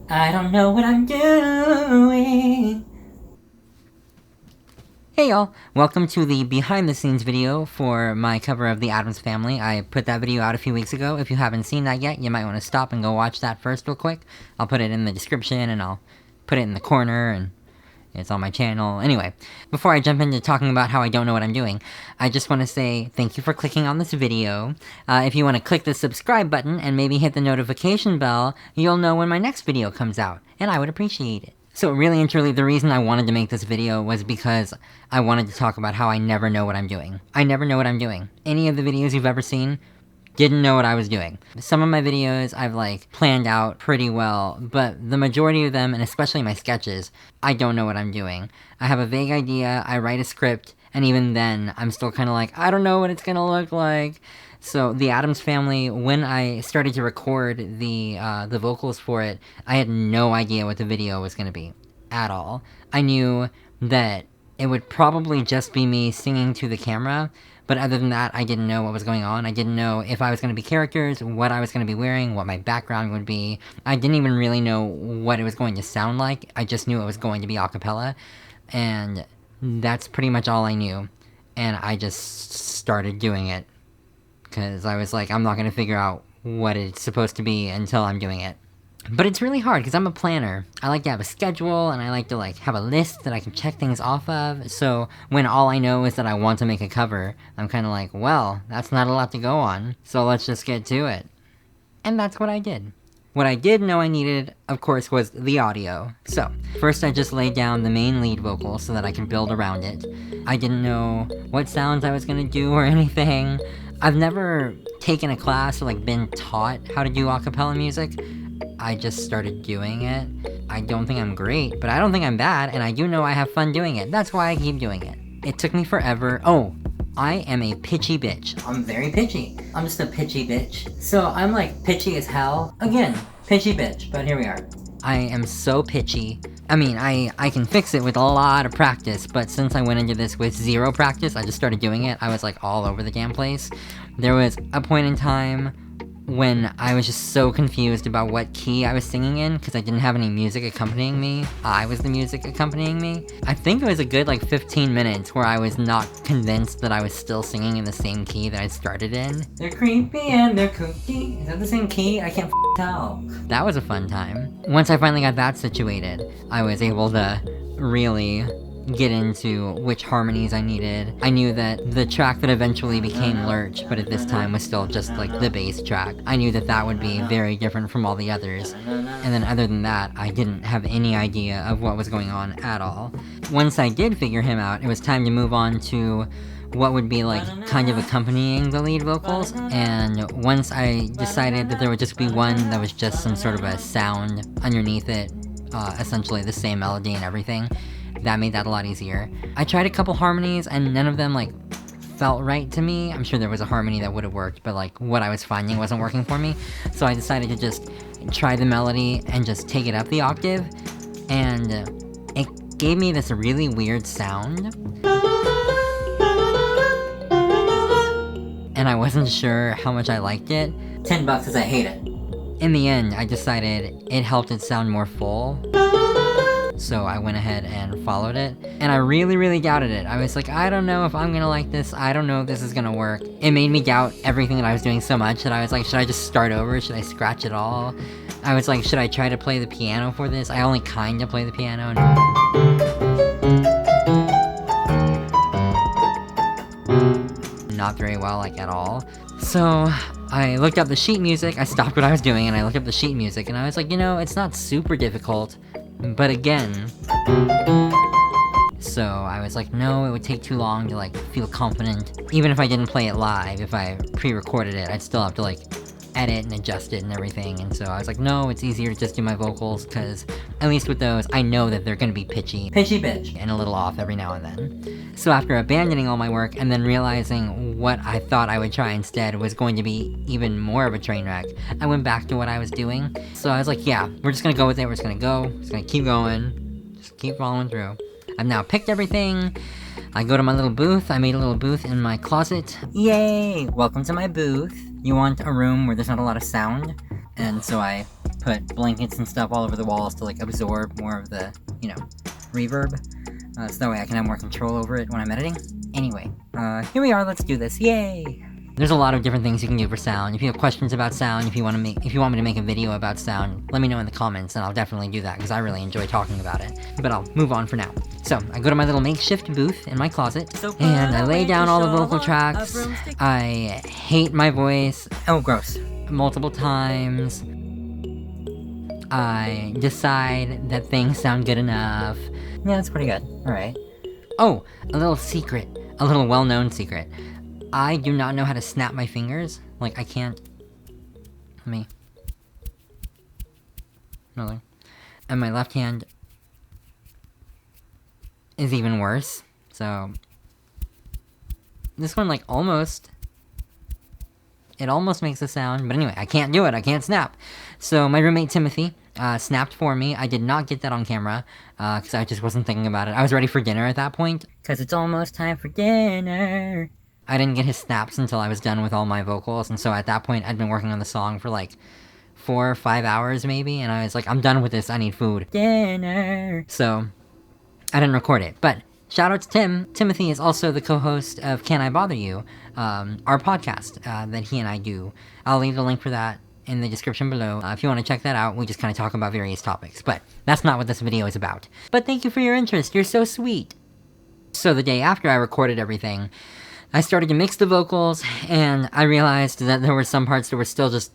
I don't know what I'm doing. Hey y'all, welcome to the behind the scenes video for my cover of the Addams Family. I put that video out a few weeks ago. If you haven't seen that yet, you might want to stop and go watch that first real quick. I'll put it in the description and I'll put it in the corner and it's on my channel. Anyway, before I jump into talking about how I don't know what I'm doing, I just want to say thank you for clicking on this video. If you want to click the subscribe button and maybe hit the notification bell, you'll know when my next video comes out, and I would appreciate it. So really and truly, the reason I wanted to make this video was because I wanted to talk about how I never know what I'm doing. I never know what I'm doing. Any of the videos you've ever seen, didn't know what I was doing. Some of my videos I've planned out pretty well, but the majority of them, and especially my sketches, I don't know what I'm doing. I have a vague idea, I write a script, and even then, I'm still kinda like, I don't know what it's gonna look like. So, the Addams Family, when I started to record the vocals for it, I had no idea what the video was gonna be. At all. I knew that it would probably just be me singing to the camera, but other than that, I didn't know what was going on. I didn't know if I was going to be characters, what I was going to be wearing, what my background would be. I didn't even really know what it was going to sound like. I just knew it was going to be a cappella, and that's pretty much all I knew. And I just started doing it, because I was like, I'm not going to figure out what it's supposed to be until I'm doing it. But it's really hard, because I'm a planner. I like to have a schedule, and I like to, have a list that I can check things off of, so when all I know is that I want to make a cover, I'm kinda like, well, that's not a lot to go on, so let's just get to it. And that's what I did. What I did know I needed, of course, was the audio. So, first I just laid down the main lead vocal so that I can build around it. I didn't know what sounds I was gonna do or anything. I've never taken a class or, been taught how to do a cappella music. I just started doing it. I don't think I'm great, but I don't think I'm bad, and I do know I have fun doing it. That's why I keep doing it. It took me forever. Oh, I am a pitchy bitch. I'm very pitchy. I'm just a pitchy bitch. So I'm pitchy as hell. Again, pitchy bitch, but here we are. I am so pitchy. I mean, I can fix it with a lot of practice, but since I went into this with zero practice, I just started doing it. I was all over the damn place. There was a point in time when I was just so confused about what key I was singing in, because I didn't have any music accompanying me. I was the music accompanying me. I think it was a good 15 minutes where I was not convinced that I was still singing in the same key that I started in. They're creepy and they're kooky. Is that the same key? I can't tell. That was a fun time. Once I finally got that situated, I was able to really get into which harmonies I needed. I knew that the track that eventually became Lurch, but at this time was still just the bass track, I knew that that would be very different from all the others. And then other than that, I didn't have any idea of what was going on at all. Once I did figure him out, it was time to move on to what would be kind of accompanying the lead vocals, and once I decided that there would just be one that was just some sort of a sound underneath it, essentially the same melody and everything, that made that a lot easier. I tried a couple harmonies, and none of them, felt right to me. I'm sure there was a harmony that would have worked, but, what I was finding wasn't working for me. So I decided to just try the melody and just take it up the octave, and it gave me this really weird sound. And I wasn't sure how much I liked it. $10 cause I hate it. In the end, I decided it helped it sound more full. So I went ahead and followed it, and I really doubted it. I was like, I don't know if I'm gonna like this, I don't know if this is gonna work. It made me doubt everything that I was doing so much that I was like, should I just start over? Should I scratch it all? I was like, should I try to play the piano for this? I only kinda play the piano. Not very well, at all. So I looked up the sheet music, I stopped what I was doing, and I looked up the sheet music, and I was like, it's not super difficult. But again, so I was like, no, it would take too long to feel confident. Even if I didn't play it live, if I pre-recorded it, I'd still have to edit and adjust it and everything. And so I was like, no, it's easier to just do my vocals, because at least with those, I know that they're gonna be pitchy bitch, and a little off every now and then. So after abandoning all my work and then realizing what I thought I would try instead was going to be even more of a train wreck, I went back to what I was doing. So I was like, yeah, we're just gonna go with it, we're just gonna keep going, just keep following through. I've now picked everything. I go to my little booth. I made a little booth in my closet. Yay! Welcome to my booth. You want a room where there's not a lot of sound? And so I put blankets and stuff all over the walls to like absorb more of the, you know, reverb. So that way I can have more control over it when I'm editing. Anyway, here we are, let's do this, yay! There's a lot of different things you can do for sound. If you have questions about sound, if you want me to make a video about sound, let me know in the comments and I'll definitely do that because I really enjoy talking about it. But I'll move on for now. So, I go to my little makeshift booth in my closet, and I lay down all the vocal tracks. I hate my voice. Oh, gross. Multiple times. I decide that things sound good enough. Yeah, that's pretty good. Alright. Oh, a little secret. A little well-known secret. I do not know how to snap my fingers. Like, I can't... Let me... Really? And my left hand... is even worse. So... This one, like, almost... It almost makes a sound. But anyway, I can't do it. I can't snap. So, my roommate Timothy... snapped for me. I did not get that on camera, because I just wasn't thinking about it. I was ready for dinner at that point, because it's almost time for dinner. I didn't get his snaps until I was done with all my vocals, and so at that point, I'd been working on the song for like 4 or 5 hours maybe, and I was like, I'm done with this, I need food. Dinner! So, I didn't record it, but shout out to Tim. Timothy is also the co-host of Can I Bother You, our podcast that he and I do. I'll leave the link for that in the description below. If you want to check that out, we just kind of talk about various topics, but that's not what this video is about. But thank you for your interest, you're so sweet! So the day after I recorded everything, I started to mix the vocals, and I realized that there were some parts that were still just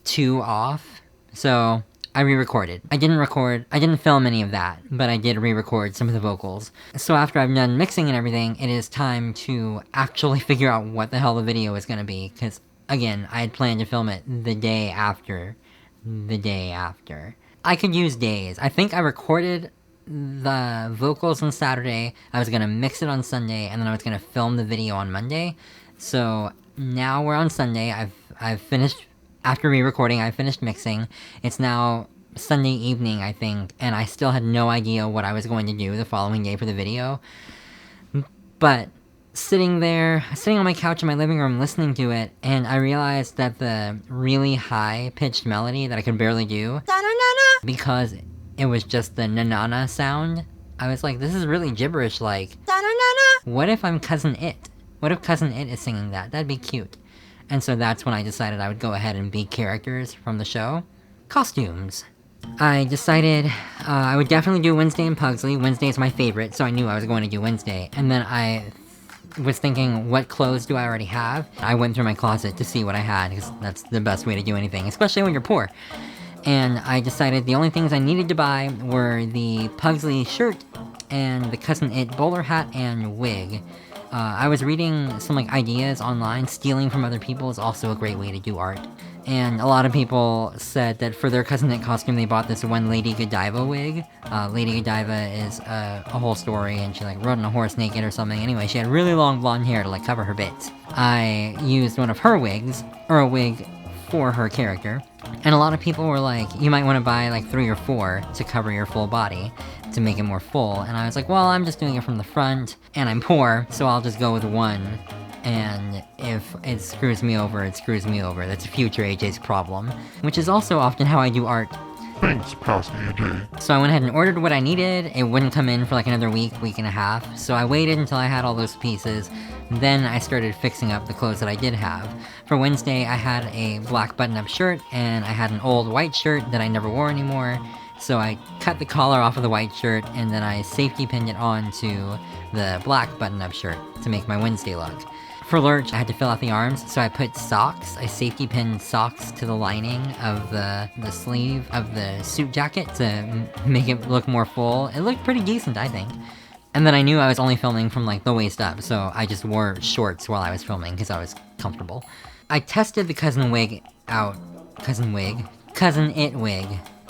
too off, so I re-recorded. I didn't film any of that, but I did re-record some of the vocals. So after I've done mixing and everything, it is time to actually figure out what the hell the video is gonna be, because again, I had planned to film it the day after. I could use days. I think I recorded the vocals on Saturday, I was gonna mix it on Sunday, and then I was gonna film the video on Monday. So, now we're on Sunday, I've finished, after re-recording, I finished mixing. It's now Sunday evening, I think, and I still had no idea what I was going to do the following day for the video. But sitting on my couch in my living room listening to it, and I realized that the really high-pitched melody that I could barely do, because it was just the na-na-na sound, I was like, this is really gibberish-like. What if I'm Cousin It? What if Cousin It is singing that? That'd be cute. And so that's when I decided I would go ahead and be characters from the show. Costumes. I decided I would definitely do Wednesday and Pugsley. Wednesday is my favorite, so I knew I was going to do Wednesday. And then I was thinking, what clothes do I already have? I went through my closet to see what I had, because that's the best way to do anything, especially when you're poor. And I decided the only things I needed to buy were the Pugsley shirt and the Cousin It bowler hat and wig. I was reading some like ideas online. Stealing from other people is also a great way to do art. And a lot of people said that for their Cousin It costume they bought this one Lady Godiva wig. Lady Godiva is a whole story, and she like rode on a horse naked or something. Anyway, she had really long blonde hair to like cover her bits. I used one of her wigs, or a wig for her character. And a lot of people were like, you might want to buy like 3 or 4 to cover your full body, to make it more full. And I was like, well, I'm just doing it from the front, and I'm poor, so I'll just go with one. And if it screws me over, it screws me over. That's future AJ's problem. Which is also often how I do art. Thanks, past AJ. So I went ahead and ordered what I needed. It wouldn't come in for like another week and a half. So I waited until I had all those pieces. Then I started fixing up the clothes that I did have. For Wednesday, I had a black button-up shirt, and I had an old white shirt that I never wore anymore. So I cut the collar off of the white shirt, and then I safety pinned it onto the black button-up shirt to make my Wednesday look. For Lurch, I had to fill out the arms, so I put socks. I safety pinned socks to the lining of the sleeve of the suit jacket to make it look more full. It looked pretty decent, I think. And then I knew I was only filming from like the waist up, so I just wore shorts while I was filming because I was comfortable. I tested the Cousin It wig.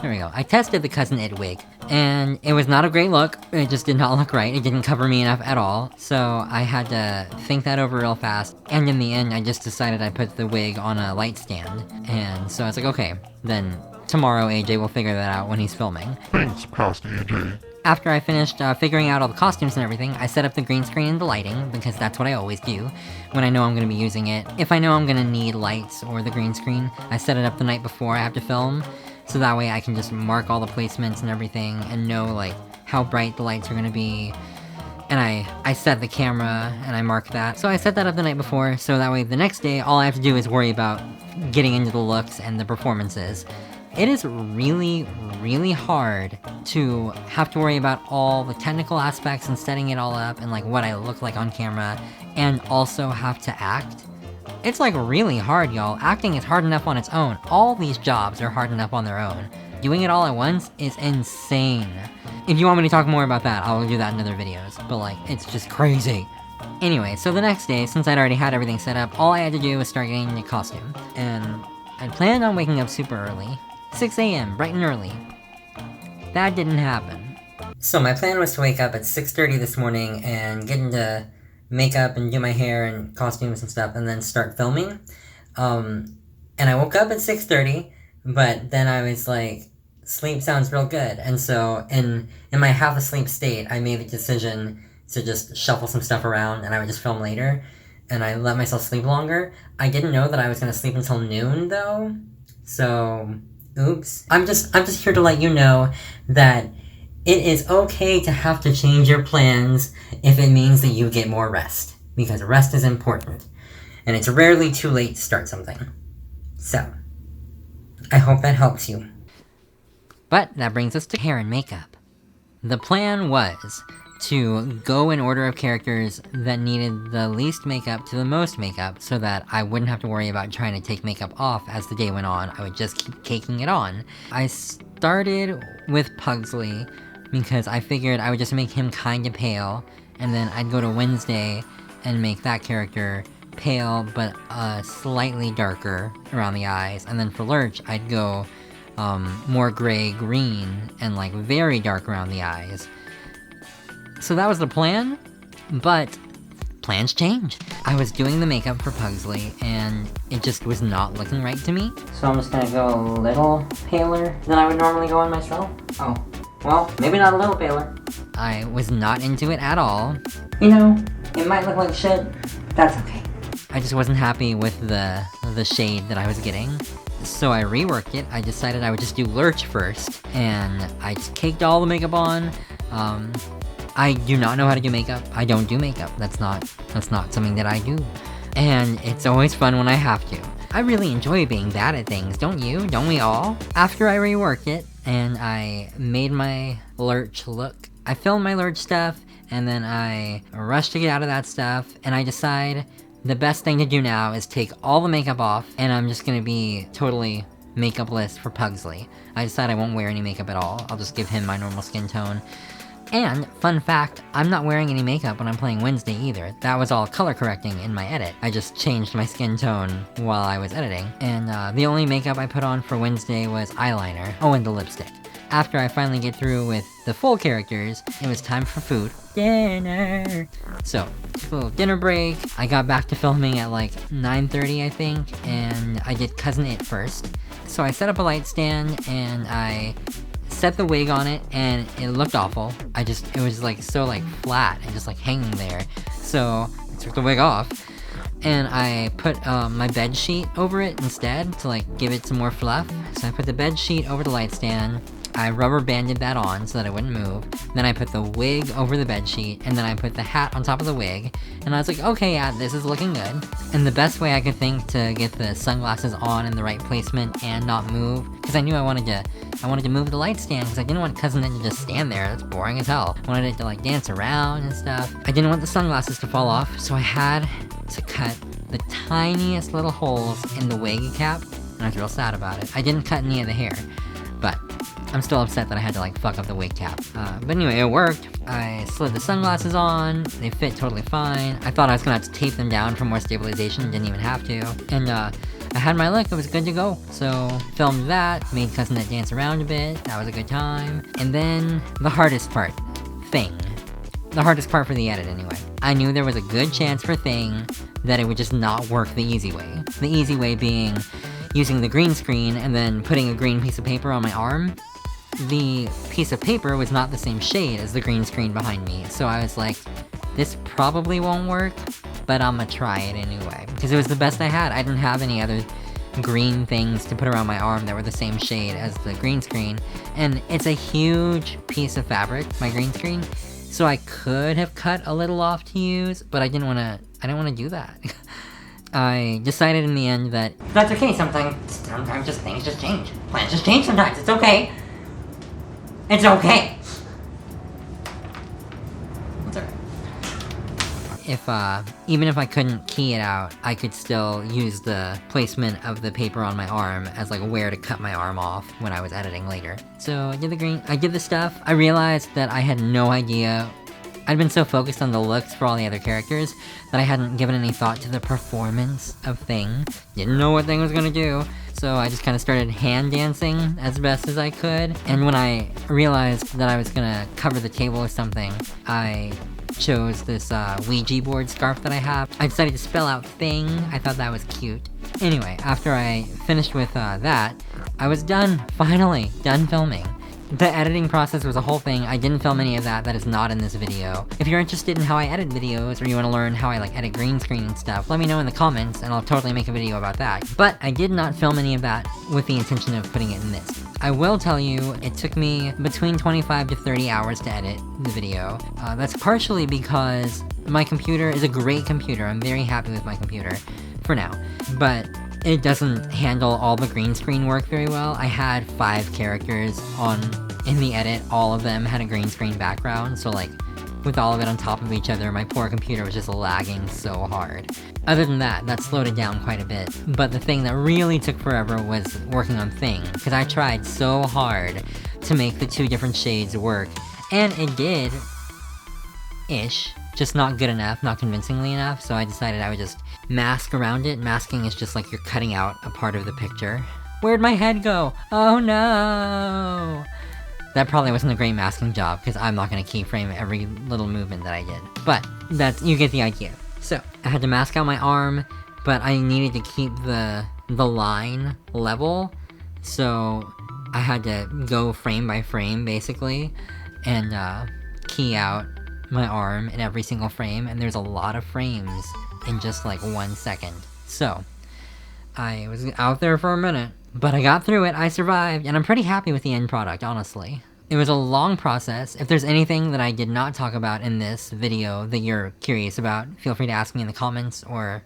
There we go. I tested the Cousin It wig, and it was not a great look. It just did not look right. It didn't cover me enough at all, so I had to think that over real fast. And in the end, I just decided I'd put the wig on a light stand. And so I was like, okay, then tomorrow AJ will figure that out when he's filming. Thanks, past AJ. After I finished figuring out all the costumes and everything, I set up the green screen and the lighting, because that's what I always do when I know I'm going to be using it. If I know I'm going to need lights or the green screen, I set it up the night before I have to film, so that way I can just mark all the placements and everything and know like how bright the lights are gonna be. And I set the camera and I mark that. So I set that up the night before, so that way the next day all I have to do is worry about getting into the looks and the performances. It is really, really hard to have to worry about all the technical aspects and setting it all up and like what I look like on camera, and also have to act. It's like really hard, y'all. Acting is hard enough on its own. All these jobs are hard enough on their own. Doing it all at once is insane. If you want me to talk more about that, I'll do that in other videos, but like, it's just crazy. Anyway, so the next day, since I'd already had everything set up, all I had to do was start getting the costume. And I'd planned on waking up super early. 6 a.m., bright and early. That didn't happen. So my plan was to wake up at 6:30 this morning and get into makeup and do my hair and costumes and stuff, and then start filming. And I woke up at 6:30, but then I was like, sleep sounds real good. And so in my half-asleep state, I made the decision to just shuffle some stuff around and I would just film later. And I let myself sleep longer. I didn't know that I was gonna sleep until noon though. So, oops. I'm just here to let you know that it is okay to have to change your plans if it means that you get more rest. Because rest is important. And it's rarely too late to start something. So, I hope that helps you. But that brings us to hair and makeup. The plan was to go in order of characters that needed the least makeup to the most makeup, so that I wouldn't have to worry about trying to take makeup off as the day went on. I would just keep caking it on. I started with Pugsley because I figured I would just make him kinda pale, and then I'd go to Wednesday and make that character pale but slightly darker around the eyes, and then for Lurch I'd go more gray-green and like very dark around the eyes. So that was the plan, but plans change. I was doing the makeup for Pugsley and it just was not looking right to me. So I'm just gonna go a little paler than I would normally go on myself. Oh, well, maybe not a little paler. I was not into it at all. You know, it might look like shit, but that's okay. I just wasn't happy with the shade that I was getting. So I reworked it. I decided I would just do Lurch first, and I just caked all the makeup on. I do not know how to do makeup. I don't do makeup. That's not something that I do. And it's always fun when I have to. I really enjoy being bad at things, don't you? Don't we all? After I reworked it, and I made my Lurch look, I filmed my Lurch stuff, and then I rushed to get out of that stuff, and I decide the best thing to do now is take all the makeup off, and I'm just gonna be totally makeupless for Pugsley. I decide I won't wear any makeup at all. I'll just give him my normal skin tone. And, fun fact, I'm not wearing any makeup when I'm playing Wednesday either. That was all color correcting in my edit. I just changed my skin tone while I was editing. And the only makeup I put on for Wednesday was eyeliner. Oh, and the lipstick. After I finally get through with the full characters, it was time for food. Dinner! So, a little dinner break. I got back to filming at like 9:30, I think, and I did Cousin It first. So I set up a light stand, and I set the wig on it, and it looked awful. It was like so like flat and just like hanging there. So I took the wig off, and I put my bed sheet over it instead to like give it some more fluff. So I put the bed sheet over the light stand. I rubber banded that on so that it wouldn't move. Then I put the wig over the bed sheet, and then I put the hat on top of the wig. And I was like, okay, yeah, this is looking good. And the best way I could think to get the sunglasses on in the right placement and not move, because I knew I wanted to move the light stand, because I didn't want Cousin It to just stand there. That's boring as hell. I wanted it to like dance around and stuff. I didn't want the sunglasses to fall off, so I had to cut the tiniest little holes in the wig cap, and I was real sad about it. I didn't cut any of the hair, but I'm still upset that I had to like fuck up the wig cap. But anyway, it worked. I slid the sunglasses on, they fit totally fine. I thought I was gonna have to tape them down for more stabilization, didn't even have to. And I had my look, it was good to go. So, filmed that, made Cousin It dance around a bit, that was a good time. And then, the hardest part, Thing. The hardest part for the edit anyway. I knew there was a good chance for Thing that it would just not work the easy way. The easy way being using the green screen and then putting a green piece of paper on my arm. The piece of paper was not the same shade as the green screen behind me, so I was like, this probably won't work, but I'm gonna try it anyway. Because it was the best I had. I didn't have any other green things to put around my arm that were the same shade as the green screen, and it's a huge piece of fabric, my green screen, so I could have cut a little off to use, but I didn't want to do that. I decided in the end that that's okay. Sometimes just things just change. Plans just change sometimes. It's okay. It's okay. It's okay. Even if I couldn't key it out, I could still use the placement of the paper on my arm as like where to cut my arm off when I was editing later. So I did the stuff. I realized that I had no idea. I'd been so focused on the looks for all the other characters that I hadn't given any thought to the performance of Thing. Didn't know what Thing was gonna do, so I just kind of started hand dancing as best as I could. And when I realized that I was gonna cover the table with something, I chose this Ouija board scarf that I have. I decided to spell out Thing. I thought that was cute. Anyway, after I finished with that, I was done, finally, done filming. The editing process was a whole thing. I didn't film any of that. That is not in this video. If you're interested in how I edit videos, or you want to learn how I like edit green screen and stuff, let me know in the comments and I'll totally make a video about that. But I did not film any of that with the intention of putting it in this. I will tell you, it took me between 25 to 30 hours to edit the video. That's partially because my computer is a great computer. I'm very happy with my computer, for now. But it doesn't handle all the green screen work very well. I had 5 characters in the edit, all of them had a green screen background, so like, with all of it on top of each other, my poor computer was just lagging so hard. Other than that, that slowed it down quite a bit, but the thing that really took forever was working on Thing, because I tried so hard to make the 2 different shades work, and it did, ish, just not good enough, not convincingly enough, so I decided I would just mask around it. Masking is just like you're cutting out a part of the picture. Where'd my head go? Oh no! That probably wasn't a great masking job, because I'm not gonna keyframe every little movement that I did. But, you get the idea. So, I had to mask out my arm, but I needed to keep the line level, so I had to go frame by frame, basically, and key out my arm in every single frame, and there's a lot of frames in just like 1 second. So, I was out there for a minute, but I got through it, I survived, and I'm pretty happy with the end product, honestly. It was a long process. If there's anything that I did not talk about in this video that you're curious about, feel free to ask me in the comments, or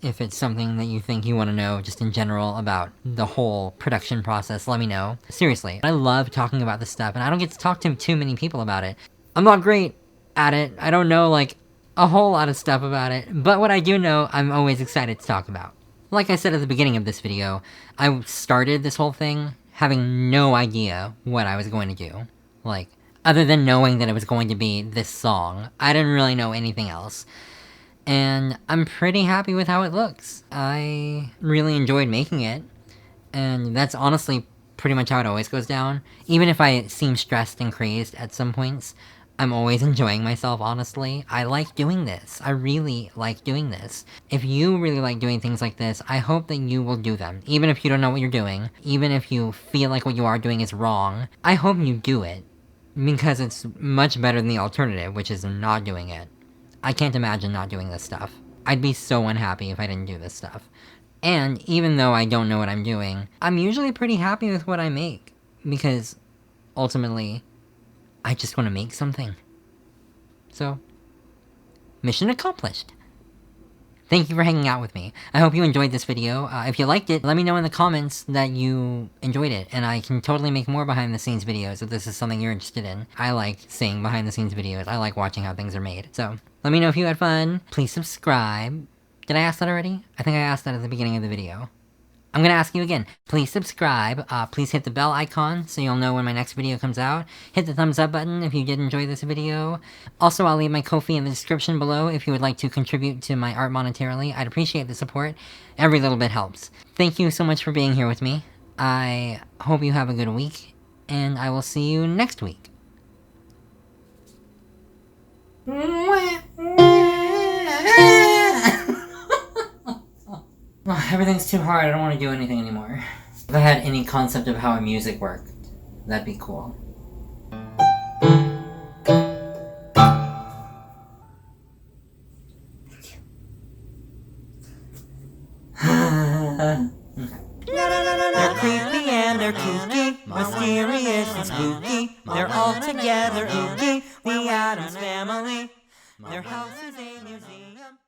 if it's something that you think you want to know just in general about the whole production process, let me know. Seriously, I love talking about this stuff, and I don't get to talk to too many people about it. I'm not great at it. I don't know, like, a whole lot of stuff about it, but what I do know, I'm always excited to talk about. Like I said at the beginning of this video, I started this whole thing having no idea what I was going to do. Like, other than knowing that it was going to be this song, I didn't really know anything else. And I'm pretty happy with how it looks. I really enjoyed making it, and that's honestly pretty much how it always goes down. Even if I seem stressed and crazed at some points, I'm always enjoying myself, honestly. I like doing this. I really like doing this. If you really like doing things like this, I hope that you will do them. Even if you don't know what you're doing, even if you feel like what you are doing is wrong, I hope you do it. Because it's much better than the alternative, which is not doing it. I can't imagine not doing this stuff. I'd be so unhappy if I didn't do this stuff. And even though I don't know what I'm doing, I'm usually pretty happy with what I make. Because, ultimately, I just want to make something. So, mission accomplished. Thank you for hanging out with me. I hope you enjoyed this video. If you liked it, let me know in the comments that you enjoyed it, and I can totally make more behind-the-scenes videos if this is something you're interested in. I like seeing behind-the-scenes videos. I like watching how things are made. So, let me know if you had fun. Please subscribe. Did I ask that already? I think I asked that at the beginning of the video. I'm gonna ask you again. Please subscribe. Please hit the bell icon so you'll know when my next video comes out. Hit the thumbs up button if you did enjoy this video. Also, I'll leave my Ko-fi in the description below if you would like to contribute to my art monetarily. I'd appreciate the support. Every little bit helps. Thank you so much for being here with me. I hope you have a good week, and I will see you next week. Everything's too hard, I don't want to do anything anymore. If I had any concept of how music worked, that'd be cool. spooky. They're all together ooky. The Addams Family. Their house is a museum.